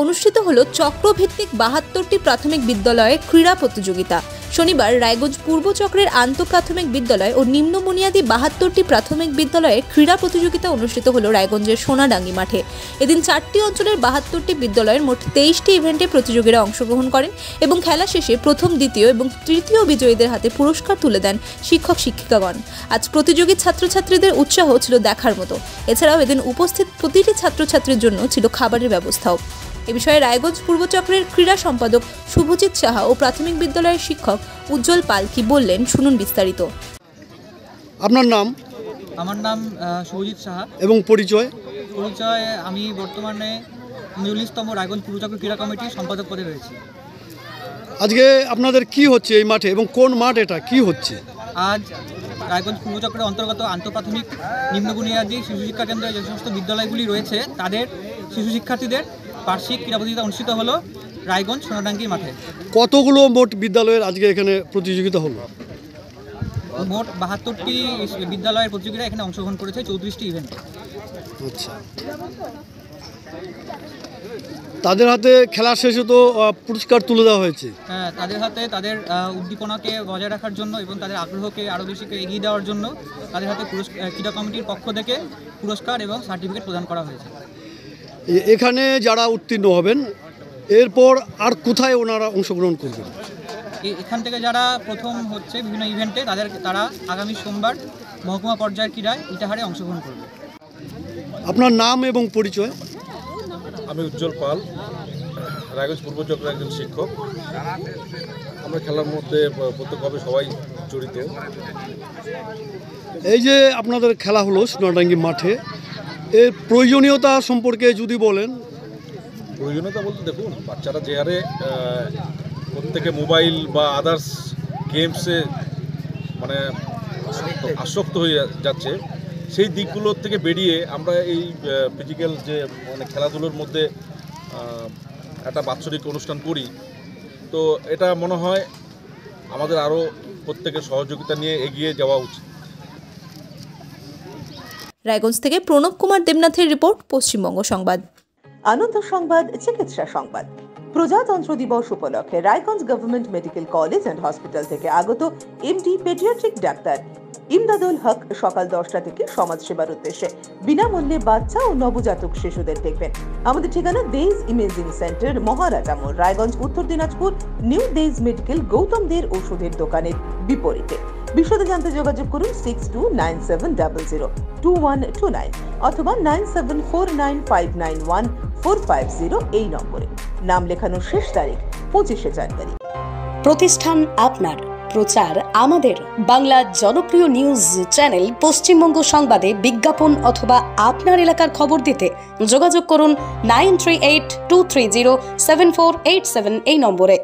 অনুষ্ঠিত হলো চক্রভিত্তিক ৭২টি প্রাথমিক বিদ্যালয়ের ক্রীড়া প্রতিযোগিতা। শনিবার রায়গঞ্জ পূর্ব চক্রের আন্তঃপ্রাথমিক বিদ্যালয় ও নিম্ন বুনিয়াদী ৭২টি প্রাথমিক বিদ্যালয়ের ক্রীড়া প্রতিযোগিতা অনুষ্ঠিত হলো রায়গঞ্জের সোনাডাঙ্গি মাঠে। এদিন 4টি অঞ্চলের ৭২টি বিদ্যালয়ের মোট 23টি ইভেন্টে প্রতিযোগীরা অংশগ্রহণ করেন এবং খেলা শেষে প্রথম, দ্বিতীয় এবং তৃতীয় বিজয়ীদের হাতে পুরস্কার তুলে দেন শিক্ষক শিক্ষিকাগণ। আজ প্রতিযোগী ছাত্রছাত্রীদের উৎসাহ ছিল দেখার মতো। এছাড়াও এদিন উপস্থিত প্রতিটি ছাত্রছাত্রীর জন্য ছিল খাবারের ব্যবস্থাও। এ বিষয়ে রায়গঞ্জ পূর্ব চক্রের ক্রীড়া সম্পাদক শুভজিৎ সাহা ও প্রাথমিক বিদ্যালয়ের শিক্ষক উজ্জ্বল পাল কি বললেন, শুনুন বিস্তারিত। আপনার নাম? আমার নাম শুভজিৎ সাহা। এবং পরিচয়? আমি বর্তমানে 49তম রায়গঞ্জ পূর্ব চক্র ক্রীড়া কমিটির সম্পাদক পদে রয়েছি। আজকে আপনাদের কি হচ্ছে এই মাঠে এবং কোন মাঠ এটা, কি হচ্ছে? আজ রায়গঞ্জ পূর্ব চক্রের অন্তর্গত আন্তঃপ্রাথমিক নিম্ন বুনিয়াদী শিশু শিক্ষা কেন্দ্রে যে সমস্ত বিদ্যালয়গুলি রয়েছে তাদের শিশু শিক্ষার্থীদের বার্ষিক ক্রীড়া প্রতিযোগিতা অনুষ্ঠিত হলো রায়গঞ্জ সোনাডাঙ্গি মাঠে। কতগুলো মোট বিদ্যালয়ের আজকে এখানে প্রতিযোগিতা হলো? মোট ৭২টি বিদ্যালয়ের প্রতিযোগীরা এখানে অংশগ্রহণ করেছে 34টি ইভেন্টে। আচ্ছা, তাদের হাতে খেলা শেষে তো পুরস্কার তুলে দেওয়া হয়েছে। হ্যাঁ, তাদের হাতে তাদের উদ্দীপনাকে বজায় রাখার জন্য এবং তাদের আগ্রহকে আরও বেশি এগিয়ে দেওয়ার জন্য তাদের হাতে ক্রীড়া কমিটির পক্ষ থেকে পুরস্কার এবং সার্টিফিকেট প্রদান করা হয়েছে। এখানে যারা উত্তীর্ণ হবেন এরপর আর কোথায় ওনারা অংশগ্রহণ করবেন? এখান থেকে যারা প্রথম হচ্ছে বিভিন্ন ইভেন্টে তারা আগামী সোমবার মহকুমা পর্যায়ের ক্রীড়ায় ইটাহারে অংশগ্রহণ করবে। আপনার নাম এবং পরিচয়? আমি উজ্জ্বল পাল, রায়গঞ্জ পূর্ব চক্রের একজন শিক্ষক। আমরা খেলার মধ্যে প্রত্যক্ষভাবে সবাই জড়িত। এই যে আপনাদের খেলা হলো সোনাডাঙ্গি মাঠে, এর প্রয়োজনীয়তা সম্পর্কে যদি বলেন। প্রয়োজনীয়তা বলতে দেখুন, বাচ্চারা যে হারে প্রত্যেকে মোবাইল বা আদার্স গেমসে মানে আসক্ত হয়ে যাচ্ছে, সেই দিকগুলোর থেকে বেরিয়ে আমরা এই ফিজিক্যাল যে মানে খেলাধুলোর মধ্যে একটা বাৎসরিক অনুষ্ঠান করি। তো এটা মনে হয় আমাদের আরও প্রত্যেকের সহযোগিতা নিয়ে এগিয়ে যাওয়া উচিত। রায়গঞ্জ থেকে প্রণব কুমার দেবনাথের রিপোর্ট, পশ্চিমবঙ্গ সংবাদ। আনন্দ সংবাদ, চিকিৎসা সংবাদ। প্রজাতন্ত্র দিবস উপলক্ষে Raiganj government medical college and hospital থেকে আগত এমডি পেডিয়াট্রিক ডাক্তার ইমদাদুল হক সকাল 10টা থেকে সমাজসেবার উদ্দেশ্যে বিনামূল্যে বাচ্চা ও নবজাতক শিশুদের দেখবেন। আমাদের ঠিকানা দেইজ ইমেজিং সেন্টার, মহারাজা মোড়, Raiganj, Uttar Dinajpur. New days medical, Gautam দের ওষুধের দোকানের বিপরীতে। বিশদে জানতে যোগাযোগ করুন 6297002129 অথবা 9749591450 এই নম্বরে। নাম লেখানোর শেষ তারিখ 25শে জানুয়ারি। প্রতিষ্ঠান আপনার, প্রচার আমাদের। বাংলা জনপ্রিয় নিউজ চ্যানেল পশ্চিমবঙ্গ সংবাদে বিজ্ঞাপন অথবা আপনার এলাকার খবর দিতে যোগাযোগ করুন 9382307487 এই নম্বরে।